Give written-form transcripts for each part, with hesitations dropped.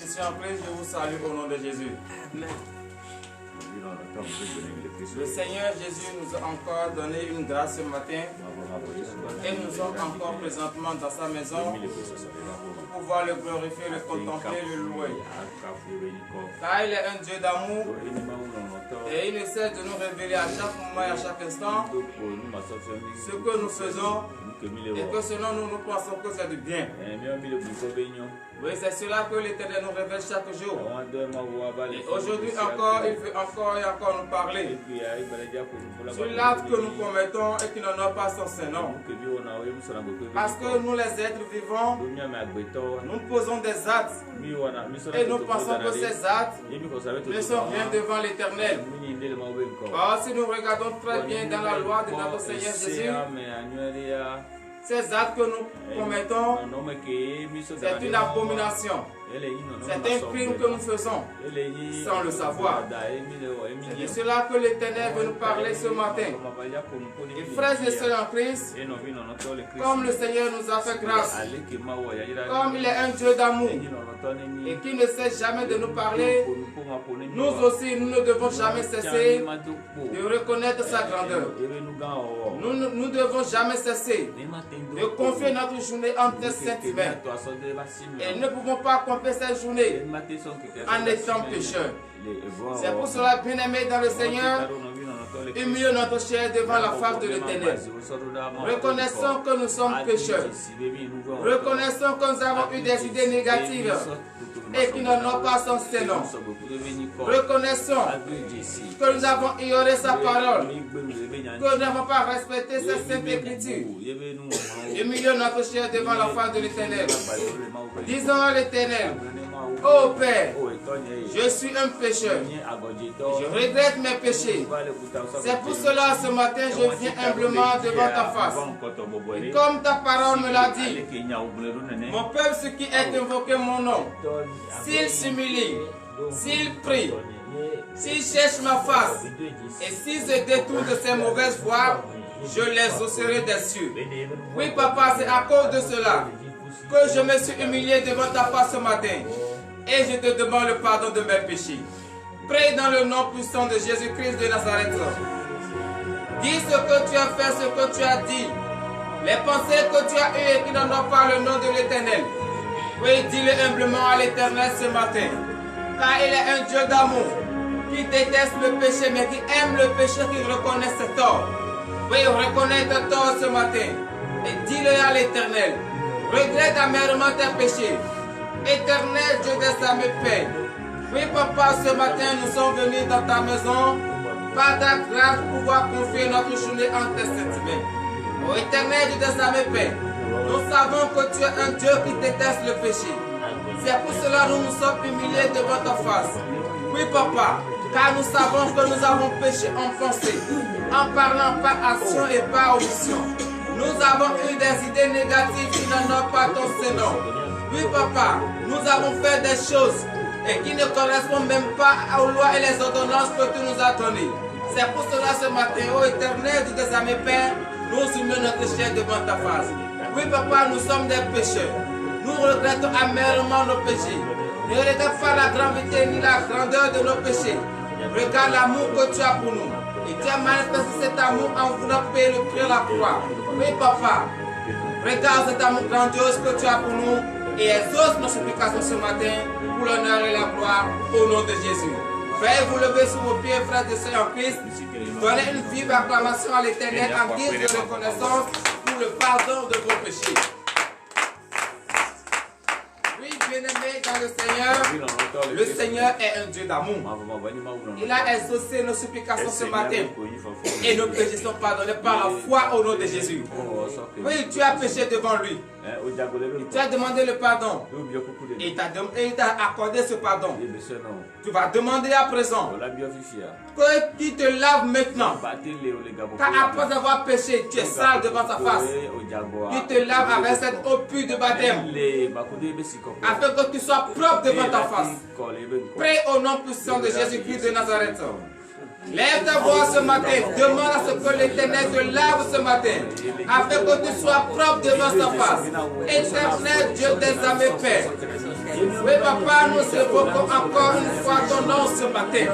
Monsieur en Christ, je vous salue au nom de Jésus. Amen. Le Seigneur Jésus nous a encore donné une grâce ce matin et nous sommes encore présentement dans sa maison pour pouvoir le glorifier, le contempler, le louer. Car il est un Dieu d'amour et il essaie de nous révéler à chaque moment et à chaque instant ce que nous faisons et que selon nous, nous pensons que c'est du bien. Oui, c'est cela que l'Éternel nous révèle chaque jour. Et aujourd'hui encore, il veut encore et encore nous parler sur l'acte que nous commettons et qui n'en a pas son Seigneur. Parce que nous, les êtres vivants, nous posons des actes et nous pensons que ces actes ne sont rien devant l'Éternel. Or, si nous regardons très bien dans la loi de notre Seigneur Jésus, ces actes que nous commettons, c'est une abomination. C'est un crime que nous faisons sans le savoir. C'est de cela que l'Éternel veut nous parler ce matin. Et frères et sœurs en Christ, comme le Seigneur nous a fait grâce, comme il est un Dieu d'amour et qui ne cesse jamais de nous parler, nous aussi, nous ne devons jamais cesser de reconnaître sa grandeur. Nous ne devons jamais cesser de confier notre journée entre ses saintes mains. Et nous ne pouvons pas accomplir cette journée en étant pécheurs. C'est pour cela, bien-aimés dans le Seigneur, humilions notre chair devant la face de l'Éternel. Reconnaissons que nous sommes pécheurs. Reconnaissons que nous avons eu des idées négatives et qui n'en ont pas son Seigneur. Reconnaissons que nous avons ignoré sa parole, que nous n'avons pas respecté sa sainte écriture. Humilions notre chair devant la face de l'Éternel. Disons à l'Éternel: ô Père, je suis un pécheur. Je regrette mes péchés. C'est pour cela ce matin je viens humblement devant ta face. Et comme ta parole me l'a dit, mon peuple, ce qui est invoqué mon nom, s'il s'humilie, s'il prie, s'il cherche ma face et s'il se détourne de ses mauvaises voies, je les osserai des cieux. Oui, papa, c'est à cause de cela que je me suis humilié devant ta face ce matin. Et je te demande le pardon de mes péchés. Prie dans le nom puissant de Jésus-Christ de Nazareth. Dis ce que tu as fait, ce que tu as dit. Les pensées que tu as eues et qui n'en ont pas le nom de l'Éternel. Oui, dis-le humblement à l'Éternel ce matin. Car il est un Dieu d'amour, qui déteste le péché, mais qui aime le péché, qui reconnaît ses torts. Oui, reconnais tes torts ce matin. Et dis-le à l'Éternel. Regrette amèrement tes péchés. Éternel Dieu des âmes paix. Oui, papa, ce matin, nous sommes venus dans ta maison par ta grâce pour pouvoir confier notre journée en tes saintes mains. Ô Éternel Dieu des âmes paix, nous savons que tu es un Dieu qui déteste le péché. C'est pour cela que nous nous sommes humiliés devant ta face. Oui, papa, car nous savons que nous avons péché en pensée, en parlant par action et par omission. Nous avons eu des idées négatives qui n'en ont pas ton Seigneur. Oui, papa, nous avons fait des choses et qui ne correspondent même pas aux lois et les ordonnances que tu nous as données. C'est pour cela ce matin, ô Éternel Dieu des âmes Père, nous humilions notre chair devant ta face. Oui, papa, nous sommes des pécheurs. Nous regrettons amèrement nos péchés. Ne regarde pas la gravité ni la grandeur de nos péchés. Regarde l'amour que tu as pour nous. Et tu as manifesté cet amour en voulant payer le prix à la croix. Oui, papa, regarde cet amour grandiose que tu as pour nous. Et exauce nos supplications ce matin pour l'honneur et la gloire au nom de Jésus. Veuillez vous lever sur vos pieds, frères et sœurs en Christ. Donnez une vive acclamation à l'Éternel en guise de reconnaissance pour le pardon de vos péchés. Oui, bien-aimés dans le Seigneur est un Dieu d'amour. Il a exaucé nos supplications ce matin. Et nos péchés sont pardonnés par la foi au nom de Jésus. Oui, tu as péché devant lui. Tu as demandé le pardon. Et il t'a accordé ce pardon. Tu vas demander à présent qu'il te lave maintenant. Car après avoir péché, tu es sale devant sa face. Il te lave avec cette eau pure de baptême. Afin que tu sois propre devant ta face. Prie au nom puissant de Jésus-Christ de Nazareth. Lève ta voix ce matin. Demande à ce que l'Éternel te lave ce matin. Afin que tu sois propre devant sa face. Éternel Dieu des armées, Père. Oui, Papa, nous évoquons encore une fois ton nom ce matin.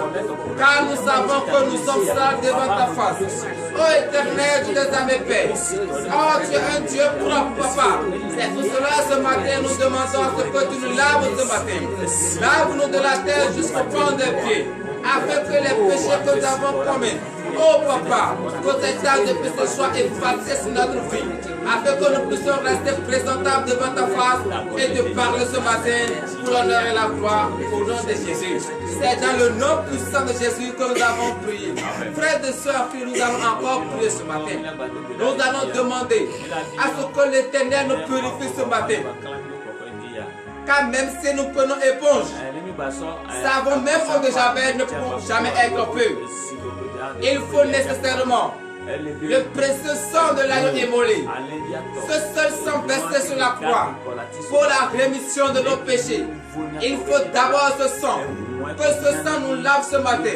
Car nous savons que nous sommes sales devant ta face. Oh Éternel Dieu des armées, Père. Oh, tu es un Dieu propre, Papa. C'est pour cela ce matin nous demandons à ce que tu nous laves ce matin. Lave-nous de la terre jusqu'au point des pieds. Afin que les péchés que nous avons commis, oh Papa, que cette tâche de péché soit effacée sur notre vie, afin que nous puissions rester présentables devant ta face et te parler ce matin pour l'honneur et la gloire au nom de Jésus. C'est dans le nom puissant de Jésus que nous avons prié. Frères et sœurs, que nous allons encore prier ce matin. Nous allons demander à ce que l'Éternel nous purifie ce matin. Car même si nous prenons éponge, savon même eau de Javel ne peut jamais être pur. Il faut nécessairement le précieux sang de l'agneau immolé. Ce seul sang versé sur la croix pour la rémission de nos péchés. Il faut d'abord ce sang. Que ce sang nous lave ce matin.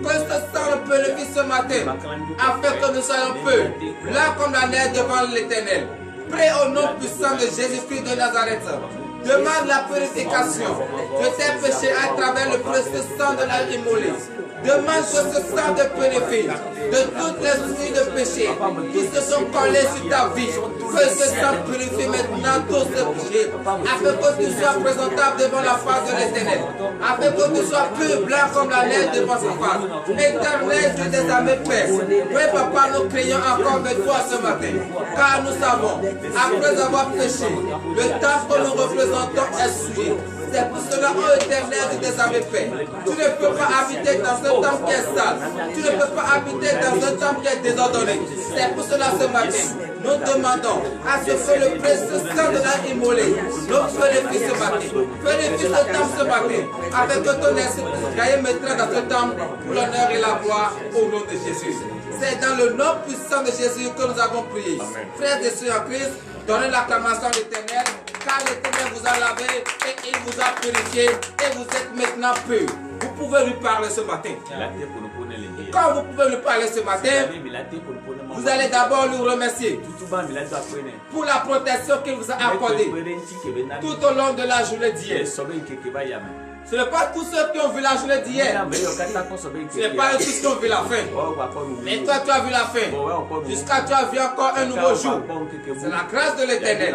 Que ce sang nous purifie ce matin. Afin que nous soyons purs, blancs comme la neige devant l'Éternel. Prie au nom puissant de Jésus-Christ de Nazareth. Demande la purification de tes péchés à travers le précieux sang de l'agneau immolé. Demande que ce sang te purifie de toutes les soucis de péché qui se sont collés sur ta vie. Que ce sang purifie maintenant tous ces péchés. Afin que tu sois présentable devant la face de l'Éternel. Afin que tu sois plus blanc comme la neige devant sa face. Éternel Dieu des armées, Père. Oui, Papa, nous crions encore avec toi ce matin. Car nous savons, après avoir péché, le temps que nous représentons est souillé. C'est pour cela, ô Éternel Dieu des armées, Père, tu ne peux pas habiter dans un temple qui est sale. Tu ne peux pas habiter dans un temple qui est désordonné. C'est pour cela ce matin, nous demandons à ce que le précieux sang de l'agneau immolé nous purifie ce matin. Purifie ce temple ce matin, afin que ton esprit puisse gagner maîtrise dans ce temple pour l'honneur et la gloire au nom de Jésus. C'est dans le nom puissant de Jésus que nous avons prié. Frères et sœurs en Christ, donnez l'acclamation à l'Éternel, car l'Éternel vous a lavé et il vous a purifié et vous êtes maintenant purs. Vous pouvez lui parler ce matin. Quand vous pouvez lui parler ce matin, vous allez d'abord lui remercier pour la protection qu'il vous a accordée tout au long de la journée d'hier. Ce n'est pas tous ceux qui ont vu la journée d'hier. Ce n'est pas tous ceux qui ont vu la fin. Mais toi, tu as vu la fin. Jusqu'à tu as vu encore un nouveau jour. C'est la grâce de l'Éternel.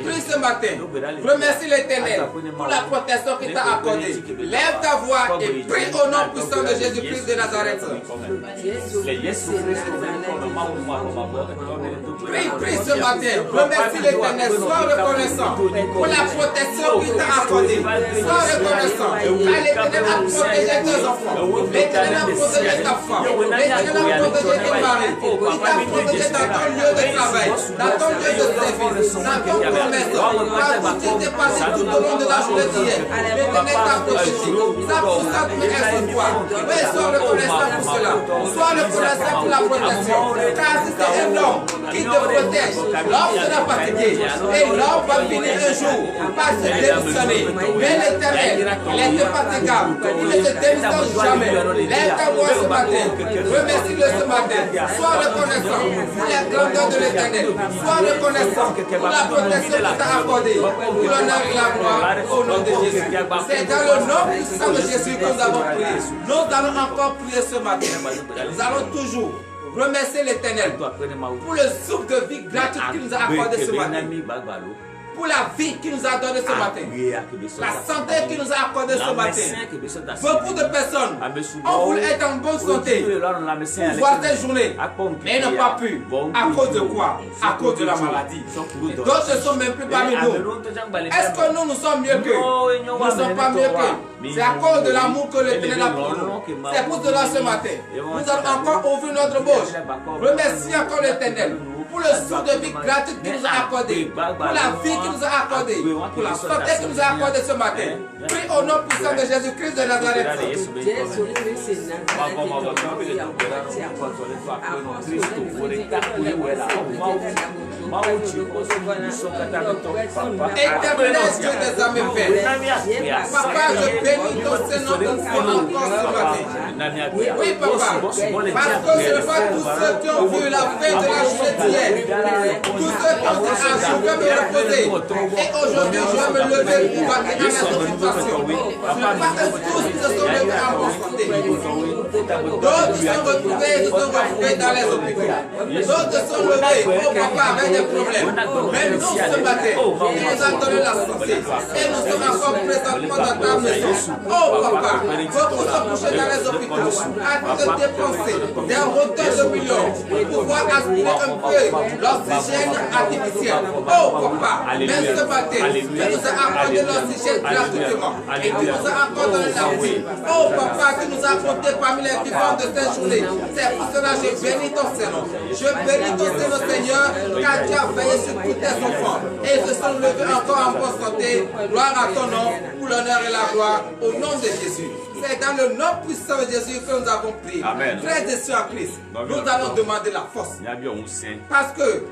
Prie ce matin. Remercie l'Éternel pour la protection qu'il t'a accordée. Lève ta voix et prie au nom puissant de Jésus-Christ de Nazareth. Prie ce matin. Remercie l'Éternel. Sois reconnaissant pour la protection qu'il t'a accordée. Sois reconnaissant. Car l'Éternel a protégé tes enfants. L'Éternel a protégé ta femme. L'Éternel a protégé tes maris. Il t'a protégé dans ton lieu de travail, dans ton lieu de service, dans ton commerce. Quand tu t'es passé tout au long de la journée d'hier, l'Éternel t'a protégé. Ça pour ça tu es sur toi. Oui, sois reconnaissant pour cela. Sois reconnaissant pour la protection. Car si c'est un homme qui te protège, l'homme sera fatigué. Et l'homme va finir un jour par se démissionner. Mais l'Éternel, il est infatigable. Il ne se démissionne jamais. Lève ta voix ce matin. Remercie-le ce matin. Sois reconnaissant pour la grandeur de l'Éternel. Sois reconnaissant pour la protection qu'il t'a accordée. Pour l'honneur et la gloire au nom de Jésus. C'est dans le nom puissant de Jésus que nous avons prié. Nous allons encore prier ce matin. Nous allons toujours remercier l'Éternel pour le souffle de vie gratuit qu'il nous a accordé ce matin. Pour la vie qu'il nous a donnée ce matin, la santé qu'il nous a accordée ce matin. Beaucoup de personnes ont voulu être en bonne santé pour voir cette journée, mais n'ont pas pu. À cause de quoi? À cause de la maladie. D'autres ne sont même plus parmi nous. Est-ce que nous sommes mieux qu'eux? Nous ne sommes pas mieux qu'eux. C'est à cause de l'amour que l'Éternel a pour nous. C'est pour cela ce matin, nous allons encore ouvrir notre bouche. Remercie encore l'Éternel pour le souffle de vie gratuit qu'il nous a accordé, pour la vie qu'il nous a accordée, pour la santé qu'il nous a accordée ce matin. Prie au nom puissant de Jésus-Christ de Nazareth. Éternel Dieu des âmes Père, Papa, je bénis ton Seigneur pour encore ce matin. Oui, Papa, parce que ce n'est pas tous ceux qui ont vu la fin de la journée d'hier, tous ceux qui ont dit, ah, je vais me reposer, et aujourd'hui je vais me lever pour battre à mes occupations. Ce n'est pas tous qui se sont levés à mon santé. D'autres se sont retrouvés dans les hôpitaux. D'autres se sont levés, oh Papa, avec des problèmes. Mais nous, ce matin, il nous a donné la santé. Et nous sommes encore présentement dans ta maison. Oh Papa, beaucoup sont couchés dans les hôpitaux, à te dépenser des retards de millions pour pouvoir aspirer un peu l'oxygène artificiel. Oh Papa, même ce matin, tu nous as accordé l'oxygène gratuitement. Et tu nous as accordé la vie. Oh Papa, tu nous as apporté parmi les vivants de cette journée. C'est pour cela que je bénis ton Seigneur. Je bénis ton Seigneur, Seigneur, car tu as veillé sur tous tes enfants. Et ils se sont levés encore en bonne santé. Gloire à ton nom, pour l'honneur et la gloire, au nom de Jésus. C'est dans le nom puissant de Jésus que nous avons prié. Frères et sœurs en Christ, nous allons demander la force. Parce que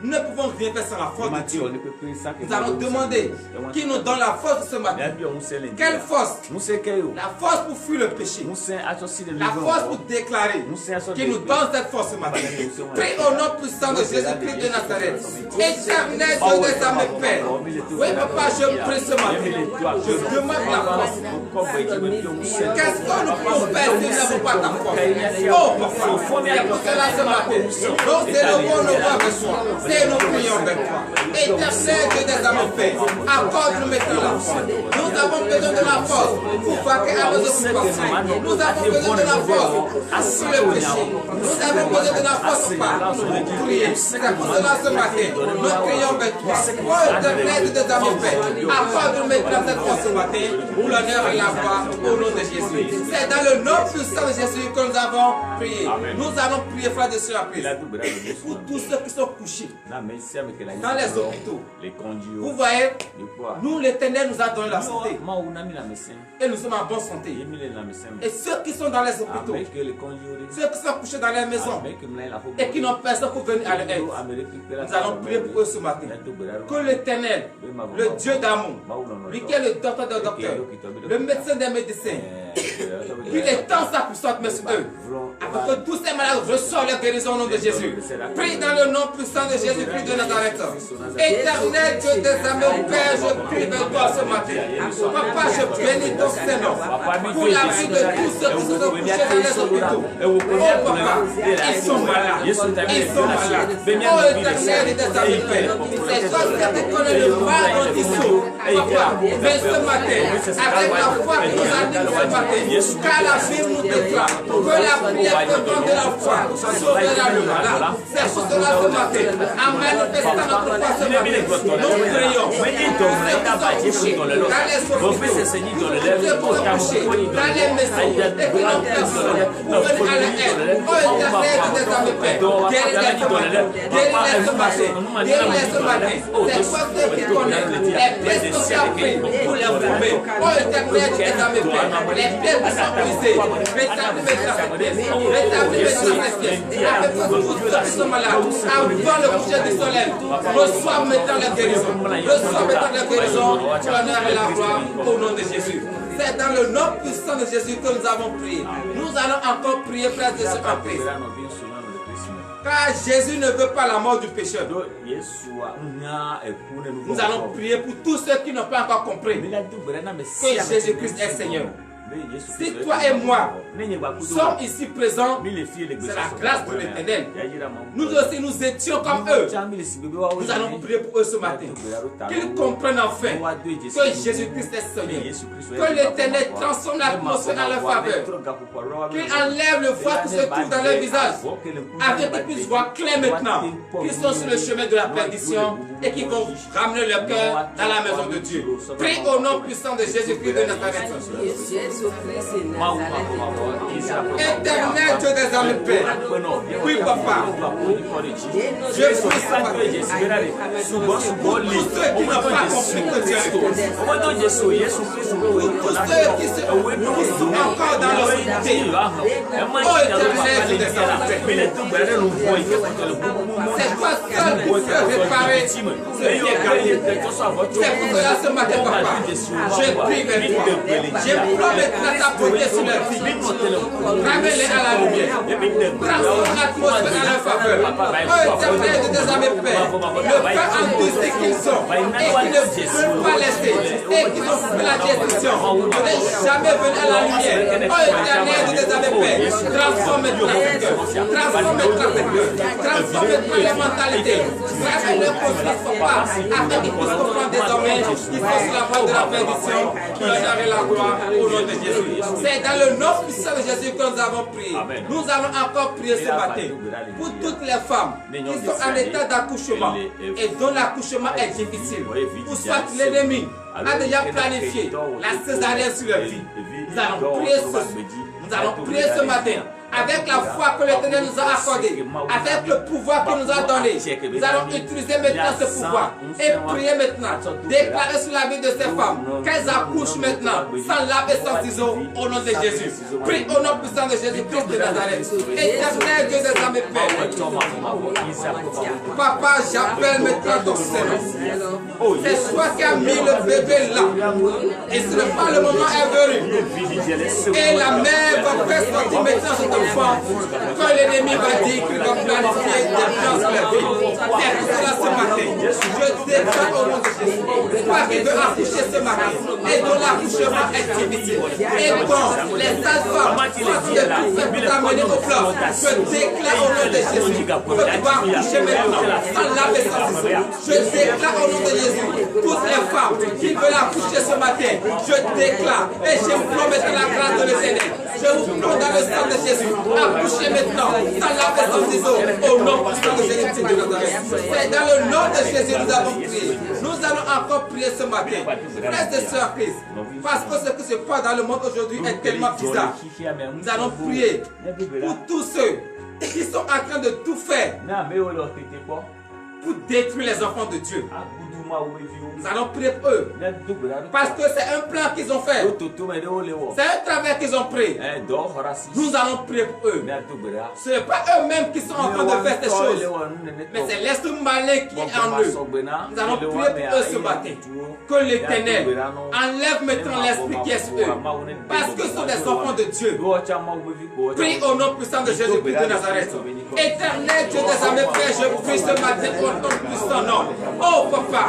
nous ne pouvons rien faire sans la force de Dieu. Nous allons demander qui nous donne la force ce matin. Quelle force? La force pour fuir le péché. La force pour déclarer. Qui nous donne cette force ce matin. Prie au nom puissant de Jésus-Christ de Nazareth. Éternel Dieu des âmes Père. Oui, Papa, je prie ce matin. Je demande la force. Qu'est-ce que nous pouvons faire si nous n'avons pas ta force? Oh, Papa, c'est pour cela ce matin. Donc, c'est le bon nous voir besoin. Et nous prions avec toi. Éternel Dieu des âmes Père, accorde-nous maintenant la force. Nous avons besoin de la force pour vaquer à nos occupations. Nous avons besoin de la force sur le péché. Nous avons besoin de la force pour prier. C'est pour cela ce matin, nous prions avec toi. Oh Éternel Dieu des âmes Père, accorde-nous maintenant cette force ce matin pour l'honneur et la gloire au nom de Jésus. C'est dans le nom puissant de Jésus que nous avons prié. Nous allons prier, frères et sœurs, pour tous ceux qui sont couchés dans les hôpitaux. Vous voyez, nous, l'Éternel nous a donné la santé. Et nous sommes en bonne santé. Et ceux qui sont dans les hôpitaux, ceux qui sont couchés dans les maisons et qui n'ont personne pour venir à leur aide, nous allons prier pour eux ce matin. Que l'Éternel, le Dieu d'amour, lui qui est le docteur des docteurs, le médecin des médecins, qu'il étend sa puissante main sur eux, afin que tous ces malades reçoivent la guérison au nom de Jésus. Prie dans le nom puissant de Jésus-Christ de Nazareth. Éternel Dieu des âmes, Père, je prie vers toi ce matin. Papa, je bénis ton Seigneur pour la vie de tous ceux qui se sont couchés dans les hôpitaux. Oh Papa, ils sont malades. Ils sont malades. Oh Éternel des âmes, Père, c'est toi qui connais le mal dont ils sont. Papa, mais ce matin, avec la foi qui nous anime ce matin, car la Bible nous déclare que la prière devant de la foi sauvera le malade. C'est pour cela ce matin, en manifestant notre foi ce matin, nous prions. Dans les maisons, et que l'on personne pour venir à l'aide. Oh Éternel des âmes, Père, guéris-les ce matin, guéris-les ce matin, guéris-les ce matin. C'est toi qui connais les pièces que tu as prises pour les former. Oh Éternel des âmes, Père, les pièces qui sont brisées, rétablis maintenant cette pièce, rétablis maintenant cette pièce, avec tous ceux qui sont malades, avant le coucher du soleil, reçois maintenant la guérison, reçois maintenant la guérison, pour l'honneur et la gloire, au nom de Jésus. C'est dans le nom puissant de Jésus que nous avons prié. Nous allons encore prier, frères et sœurs, en Christ. Car Jésus ne veut pas la mort du pécheur. Nous allons prier pour tous ceux qui n'ont pas encore compris que Jésus-Christ est Seigneur. Si toi et moi sommes ici présents, c'est la grâce de l'Éternel. Nous aussi, nous étions comme eux. Nous allons prier pour eux ce matin. Qu'ils comprennent enfin que Jésus-Christ est Seigneur. Que l'Éternel transforme l'atmosphère en leur faveur. Qu'il enlève le voile qui se trouve dans leur visage, afin qu'ils puissent voir clair maintenant qu'ils sont sur le chemin de la perdition et qu'ils vont ramener leur cœur dans la maison de Dieu. Prie au nom puissant de Jésus-Christ de Nazareth. Éternel Dieu des âmes, Père. Oui, Papa. Je prie ce matin. Tous ceux qui n'ont pas compris que Dieu est pour tous ceux ceux qui sont encore dans l'obscurité. Oh Éternel, Dieu des armées. C'est toi seul qui peux réparer ce qui est gagné. C'est pour cela ce matin, papa, je prie vers toi. J'implore maintenant ta beauté sur leur vie. Ramène-les à la lumière. Transforme l'atmosphère à leur faveur. Oh Éternel, Dieu des armées, Père, le feu endurci qu'ils sont et qui ne veulent pas laisser et qui ont fait la destruction. Je n'ai jamais venu à la lumière. Oh Éternel, Dieu des armées, Père, transforme maintenant ce cœur. Transforme maintenant ce cœur. Transforme maintenant les mentalités. Ramène-les pour qu'ils ne soient pas afin qu'ils puissent comprendre désormais qu'ils sont sur la voie de la perdition. L'honneur et la gloire au nom de Jésus. C'est dans le nom puissant de Jésus que nous avons prié. Nous allons encore prier ce matin pour toutes les femmes qui sont en état d'accouchement et dont l'accouchement est difficile. Ou soit l'ennemi a déjà planifié la césarienne sur leur vie. Nous allons prier ce matin. Avec la foi que l'Éternel nous a accordée, avec le pouvoir qu'il nous a donné, nous allons utiliser maintenant ce pouvoir et prier maintenant, déclarer sur la vie de ces femmes qu'elles accouchent maintenant, sans lave et sans ciseaux, au nom de Jésus. Prie au nom puissant de Jésus-Christ de Nazareth. Éternel Dieu des armées, Père. Papa, j'appelle maintenant ton Seigneur. C'est toi qui as mis le bébé là. Et ce n'est pas le moment est venu. Et la mère va faire sortir maintenant cet enfant. Quand l'ennemi va dire qu'il va planifier des plans sur la vie. C'est pour cela ce matin. Je déclare au nom de Jésus. Toi qui veux accoucher ce matin. Et dont l'accouchement est difficile. Et dont les sages-femmes sont de tout faire pour t'amener au plan. Je déclare au nom de Jésus que tu vas accoucher maintenant. Sans laver sans ciseaux. Je déclare au nom de Jésus. Toutes les femmes qui veulent accoucher ce matin. Je déclare et j'implore maintenant la grâce de l'Éternel. Je vous prends dans le sang de Jésus. Accouchez maintenant. Sans laver sans ciseaux. Au nom puissant de Jésus de Nazareth. C'est dans le nom de Jésus que nous avons prié. Nous allons encore prier ce matin. Frères et sœurs Christ. Parce que ce qui se passe dans le monde aujourd'hui est tellement bizarre. Nous allons prier pour tous ceux qui sont en train de tout faire pour détruire les enfants de Dieu. Nous allons prier pour eux. Parce que c'est un plan qu'ils ont fait. C'est un travail qu'ils ont pris. Nous allons prier pour eux. Ce n'est pas eux-mêmes qui sont en train de faire ces choses. Mais c'est l'esprit malin qui est en eux. Nous allons prier pour eux ce matin. Que l'Éternel enlève maintenant l'esprit qui est sur eux. Parce que ce sont des enfants de Dieu. Prie au nom puissant de Jésus-Christ de Nazareth. Éternel Dieu des armées, Père, je prie ce matin au nom puissant nom. Oh Papa,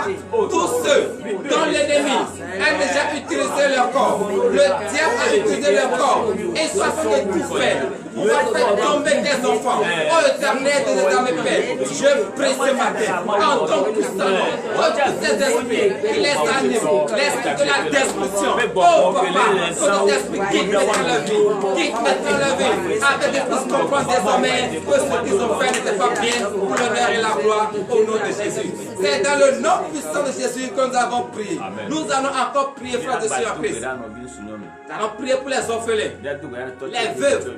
tous ceux dont l'ennemi a déjà utilisé leur corps, le diable a utilisé leur corps, et soit fait de tout faire pour faire tomber des enfants. Oh Éternel Dieu des armées, Père, je prie ce matin en ton puissant nom. Oh tous ces esprits qui les animent, l'esprit de la destruction. Oh Papa, que cet esprit quitte maintenant leur vie, quitte maintenant leur vie, afin qu'ils puissent comprendre désormais que ce qu'ils ont fait n'était pas bien pour l'honneur et la gloire au nom de Jésus. C'est dans le nom puissant de Jésus que nous avons prié. Nous allons encore prier, frères et sœurs Christ. Nous allons prier pour les orphelins, les veuves,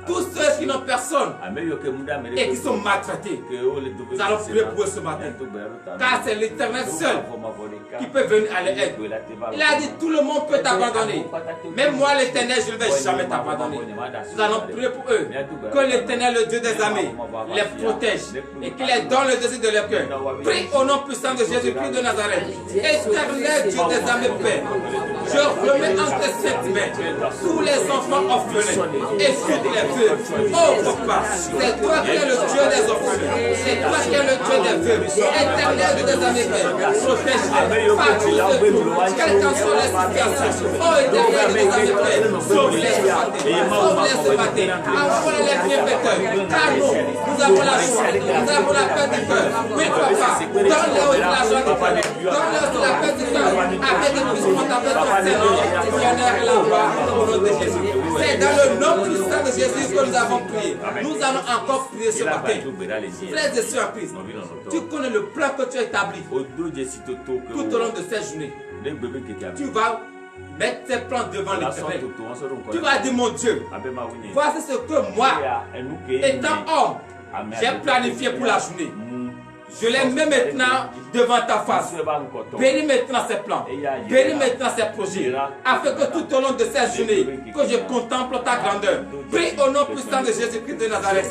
tous ceux qui n'ont personne et qui sont maltraités. Nous allons prier pour eux ce matin. Car c'est l'Éternel seul qui peut venir à l'aide. Il a dit tout le monde peut t'abandonner. Même moi l'Éternel, je ne vais jamais t'abandonner. Nous allons prier pour eux. Que l'Éternel, le Dieu des armées, les protège et qu'il les donne le désir de leur cœur. Prie au nom puissant de Jésus-Christ de Nazareth. Éternel Dieu des armées, Père, je remets entre cette main tous les enfants orphelins et toutes les veuves. Oh Papa, c'est toi qui es le Dieu des orphelins. C'est toi qui es le Dieu des veuves. Éternel Dieu des armées, Père, protège-les partout où quelles qu'en soient les situations. Oh Éternel Dieu des armées, Père, sauve-les ce matin. Sauve-les ce matin. Envoie les bienfaiteurs. Car nous avons la joie. Nous avons la paix du cœur. Oui Papa, donne-leur aussi la joie du cœur. Donne-leur aussi la paix du cœur. Afin qu'ils puissent contempler ton Seigneur, l'honneur et la gloire au nom de Jésus. C'est dans le nom puissant de Jésus que nous avons prié. Nous allons encore prier ce matin. Frères et sœurs Christ, tu connais le plan que tu as établi tout au long de cette journée. Tu vas mettre tes plans devant l'Éternel. Tu vas dire, mon Dieu, voici ce que moi, étant homme, j'ai planifié pour la journée. Je les mets maintenant devant ta face. Bénis maintenant ses plans. Bénis maintenant ses projets. Afin que tout au long de cette journée, que je contemple ta grandeur. Prie au nom puissant de Jésus-Christ de Nazareth.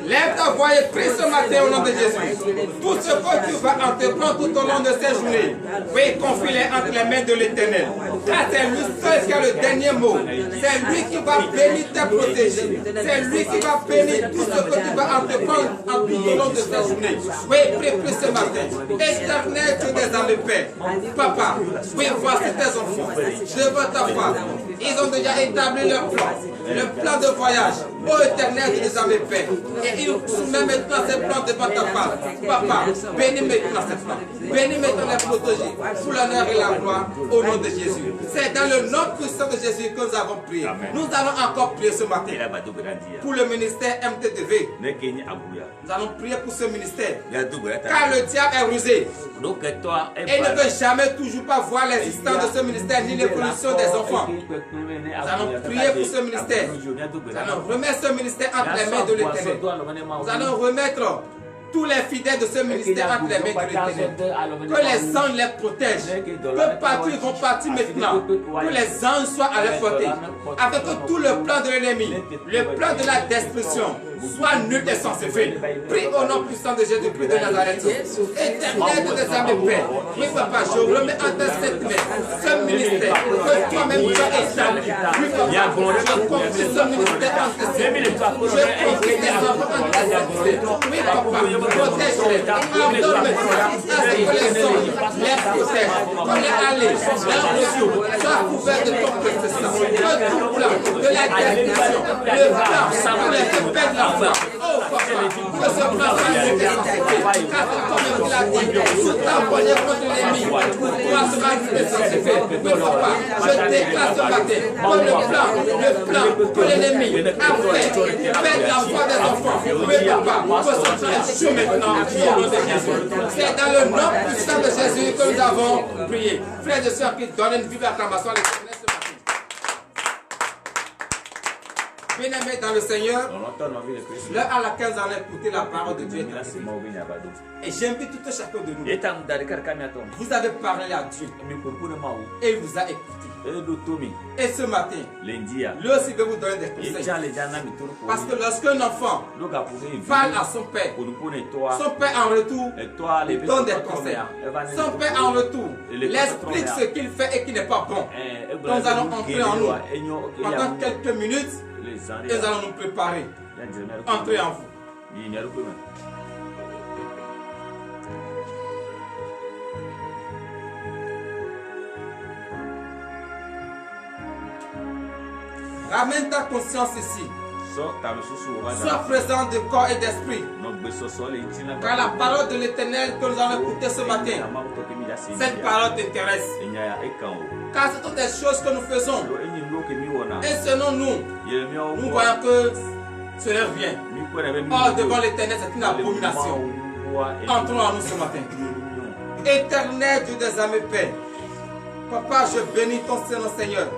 Lève ta voix et prie ce matin au nom de Jésus. Tout ce que tu vas entreprendre tout au long de cette journée, oui, confie-les entre les mains de l'Éternel. Car c'est lui seul qui a le dernier mot. C'est lui qui va bénir te protéger. C'est lui qui va bénir tout ce que tu vas entreprendre tout au long de cette journée. Oui, prie ce matin. Éternel, tu des armées, Père. Papa, oui, voici tes enfants. Devant ta face. Ils ont déjà établi leur plan. Le plan de voyage. Ô Éternel, tu des armées, Père. Et ils soumettent maintenant ces plans devant ta face. Papa, bénis maintenant ces plans. Bénis maintenant les protégés. Pour l'honneur et la gloire, au nom de Jésus. C'est dans le nom puissant de Jésus que nous avons prié. Nous allons encore prier ce matin pour le ministère MTTV. Nous allons prier pour ce ministère. Car le diable est rusé. Et ne veut jamais toujours pas voir l'existence de ce ministère ni l'évolution des enfants. Nous allons prier pour ce ministère. Nous allons remettre ce ministère entre les mains de l'Éternel. Nous allons remettre tous les fidèles de ce ministère entre les mains de l'Éternel. Que les anges les protègent. Que partout ils vont partir maintenant. Que les anges soient à leur portée. Afin que tout le plan de l'ennemi, le plan de la destruction, soit nul et sans effet. Prie au nom puissant de Jésus-Christ de Nazareth. Éternel de tes âmes, Père. Oui, papa, je remets entre cette main ce ministère que toi-même tu as établi. Oui, papa, je confie ce ministère entre ses mains. Je confie tes enfants entre ses mains. Oui, papa, protège-les. Ordonne maintenant à ce que les anges les protègent. Qu'on les allées, leur retour, soient couverts de ton précieux sang. Que tout plan de la destruction, le plan pour les effets de la oh papa, que ce plan soit désanctifié. Car comme il a dit, sous ta poignée contre l'ennemi, toi sera désanctifié. Oui papa, je déclare ce matin que le plan que l'ennemi a fait la foi des enfants. Oui papa, que ce plan échoue maintenant au nom de Jésus. C'est dans le nom puissant de Jésus que nous avons prié. Frères et sœurs qui donnent une vive acclamation à l'Éternel ce matin. Bien-aimés dans le Seigneur, l'heure à laquelle nous allons écouter la parole de Dieu. Et j'invite tout un chacun de nous. Vous avez parlé à Dieu et il vous a écouté. Et ce matin, lui aussi veut vous donner des conseils. Parce que lorsque un enfant parle à son père en retour donne des conseils. Son père en retour l'explique ce qu'il fait et qui n'est pas bon. Donc nous allons entrer en nous pendant quelques minutes et nous allons nous préparer. Entrez en vous. Ramène ta conscience ici. Sois présent de corps et d'esprit. Car la parole de l'Éternel que nous allons écouter ce matin, cette parole t'intéresse. Car ce sont des choses que nous faisons. Et selon nous, nous voyons que ce n'est rien. Or, devant l'Éternel, c'est une abomination. Entrons en nous ce matin. Éternel Dieu des armées, Père. Papa, je bénis ton Seigneur, Seigneur.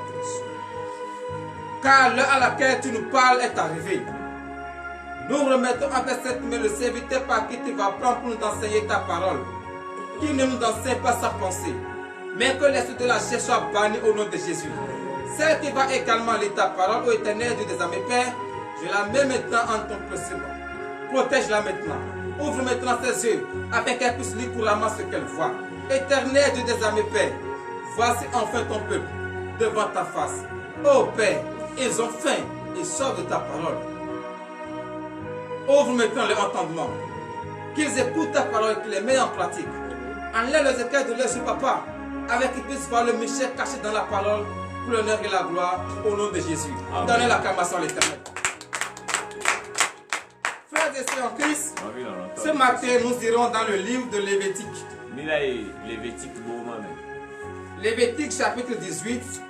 Car l'heure à laquelle tu nous parles est arrivée. Nous remettons avec cette main le serviteur par qui tu vas prendre pour nous enseigner ta parole. Qu'il ne nous enseigne pas sa pensée, mais que l'esprit de la chair soit banni au nom de Jésus. Celle qui va également lire ta parole, ô Éternel Dieu des armées, Père, je la mets maintenant en ton précieux. Protège-la maintenant. Ouvre maintenant ses yeux, afin qu'elle puisse lire couramment ce qu'elle voit. Éternel Dieu des armées, Père, voici enfin ton peuple devant ta face. Ô Père, ils ont faim et sortent de ta parole. Ouvre maintenant leur entendement. Qu'ils écoutent ta parole et qu'ils les mettent en pratique. Enlève les écailles de l'œil, papa, avec qu'ils puissent voir le mystère caché dans la parole pour l'honneur et la gloire au nom de Jésus. Donnez l'acclamation à l'Éternel. Frères et sœurs en Christ, ce matin nous irons dans le livre de Lévitique. Lévitique chapitre 18.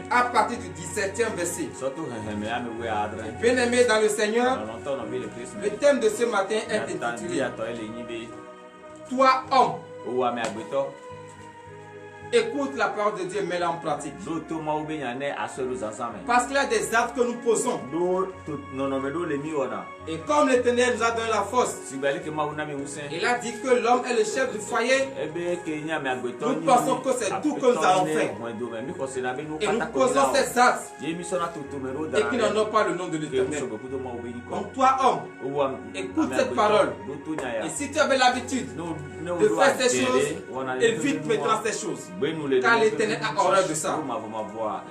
À partir du 17e verset. Bien-aimés dans le Seigneur, le thème de ce matin est intitulé Toi homme. Écoute la parole de Dieu et mets-la en pratique. Parce qu'il y a des actes que nous posons. Et comme l'Éternel nous a donné la force, il a dit que l'homme est le chef du foyer. Nous pensons que c'est tout que nous allons faire. Et nous posons ces actes et qui n'en ont pas le nom de l'Éternel. Donc toi, homme, écoute cette parole. Et si tu avais l'habitude de faire ces choses, évite maintenant ces choses. Car l'Éternel a horreur de ça.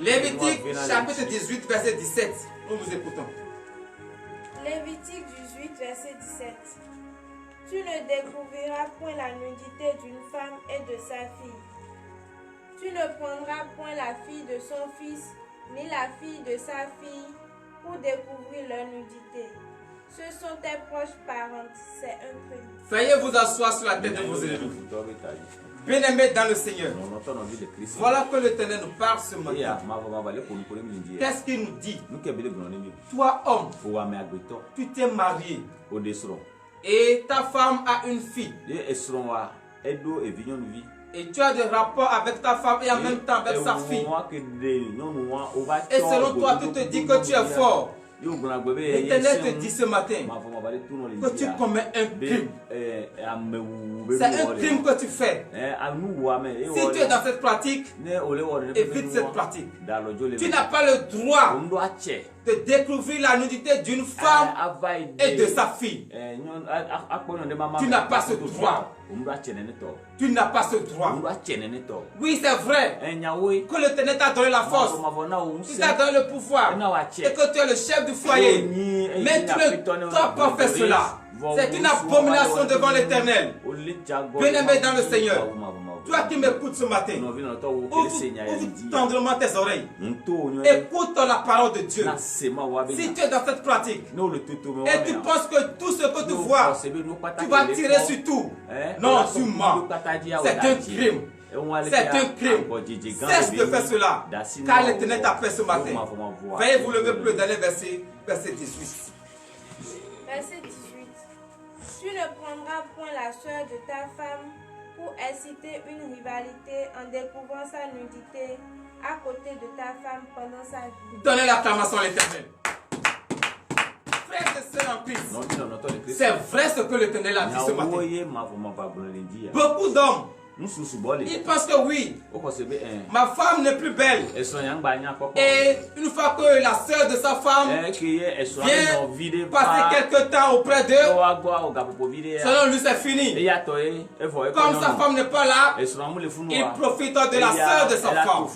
Lévitique chapitre 18 verset 17. Nous vous écoutons. Lévitique 18 verset 17. Tu ne découvriras point la nudité d'une femme et de sa fille. Tu ne prendras point la fille de son fils, ni la fille de sa fille, pour découvrir leur nudité. Ce sont tes proches parentes, c'est un crime. Veuillez vous asseoir sur la tête de vos ennemis. Bien-aimés dans le Seigneur, voilà que l'Éternel nous parle ce matin. Qu'est-ce qu'il nous dit? Toi, homme, tu t'es marié et ta femme a une fille. Et tu as des rapports avec ta femme et en même temps avec sa fille. Et selon toi, tu te dis que tu es fort. L'Éternel te dit ce matin que tu commets un crime. C'est un crime que tu fais. Si tu es dans cette pratique, évite cette pratique. Tu n'as pas le droit de découvrir la nudité d'une femme et de sa fille. Tu n'as pas ce droit. Tu n'as pas ce droit. Oui, c'est vrai que l'Éternel t'a donné la force. Il t'a donné le pouvoir. Et que tu es le chef du foyer. Mais tu ne dois pas faire cela. C'est une abomination devant l'Éternel. Bien-aimé dans le Seigneur, toi qui m'écoutes ce matin, ouvre tendrement tes oreilles. Écoute la parole de Dieu. Si tu es dans cette pratique et tu penses que tout ce que tu vois, tu vas tirer sur tout. Non, tu mens. C'est un crime. C'est un crime. Cesse de faire cela. Car l'Éternel t'a fait ce matin. Veuillez vous lever pour le dernier verset, verset 18. Verset 18. Tu ne prendras point la soeur de ta femme pour exciter une rivalité en découvrant sa nudité à côté de ta femme pendant sa vie. Donnez l'acclamation à l'Éternel. Frères et sœurs en Christ, c'est vrai ce que l'Éternel a dit ce matin. Beaucoup d'hommes, ils pensent que oui, ma femme n'est plus belle. Et une fois que la sœur de sa femme vient passer quelque temps auprès d'eux, selon lui c'est fini. Comme sa femme n'est pas là, il profite de la sœur de sa femme.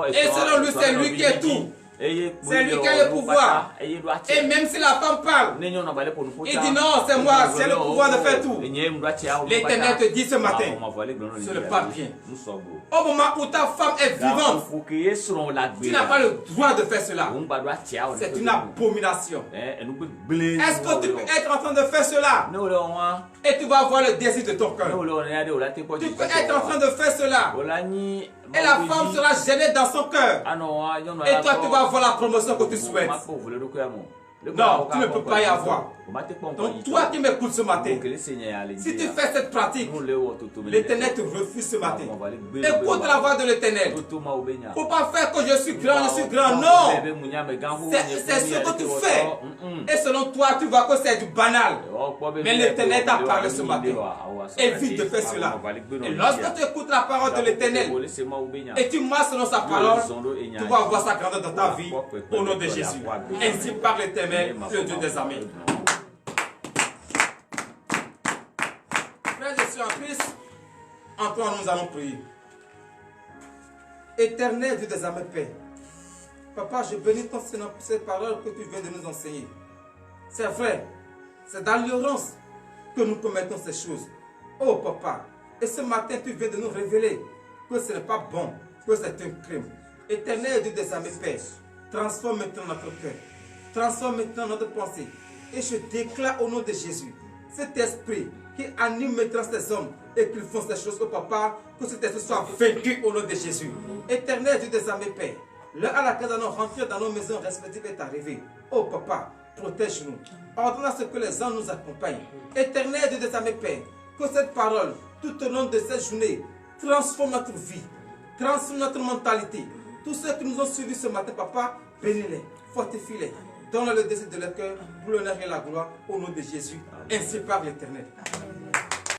Et selon lui c'est lui qui est tout. C'est lui qui a le pouvoir. Et même si la femme parle, il dit non, c'est moi, j'ai le pouvoir de faire tout. L'Éternel te dit ce matin, ce n'est pas bien. Au moment où ta femme est vivante, tu n'as pas le droit de faire cela. C'est une abomination. Est-ce que tu peux être en train de faire cela et tu vas avoir le désir de ton cœur? Tu peux être en train de faire cela et la femme sera gênée dans son cœur. Et toi, tu vas avoir la promotion que tu souhaites. Non, tu ne peux pas y avoir. Donc toi qui m'écoutes ce matin, si tu fais cette pratique, l'Éternel te refuse ce matin. Écoute la voix de l'Éternel. Il ne faut pas faire que je suis grand, je suis grand. Non, c'est ce que tu fais. Et selon toi, tu vois que c'est du banal. Mais l'Éternel t'a parlé ce matin. Évite de faire cela. Et lorsque tu écoutes la parole de l'Éternel et tu marches selon sa parole, tu vas voir sa grandeur dans ta vie au nom de Jésus. Ainsi parle l'Éternel, le Dieu des armées. Frères et sœurs en Christ, encore nous allons prier. Éternel Dieu des armées, Père, Papa, je bénis ton Seigneur pour cette parole que tu viens de nous enseigner. C'est vrai, c'est dans l'ignorance que nous commettons ces choses. Oh Papa, et ce matin tu viens de nous révéler que ce n'est pas bon, que c'est un crime. Éternel Dieu des armées, Père, transforme maintenant notre cœur, transforme maintenant notre pensée. Et je déclare au nom de Jésus, cet esprit qui anime maintenant ces hommes et qu'ils font ces choses au Papa, que cet esprit soit vaincu au nom de Jésus. Éternel Dieu des armées, Père, l'heure à laquelle nous allons rentrer dans nos maisons respectives est arrivée. Oh Papa, protège-nous. Ordonne à ce que les anges nous accompagnent. Éternel Dieu des armées, Père, que cette parole, tout au long de cette journée, transforme notre vie, transforme notre mentalité. Tous ceux qui nous ont suivis ce matin, papa, bénis-les, fortifie-les, donne le désir de leur cœur pour l'honneur et la gloire au nom de Jésus, ainsi par l'Éternel.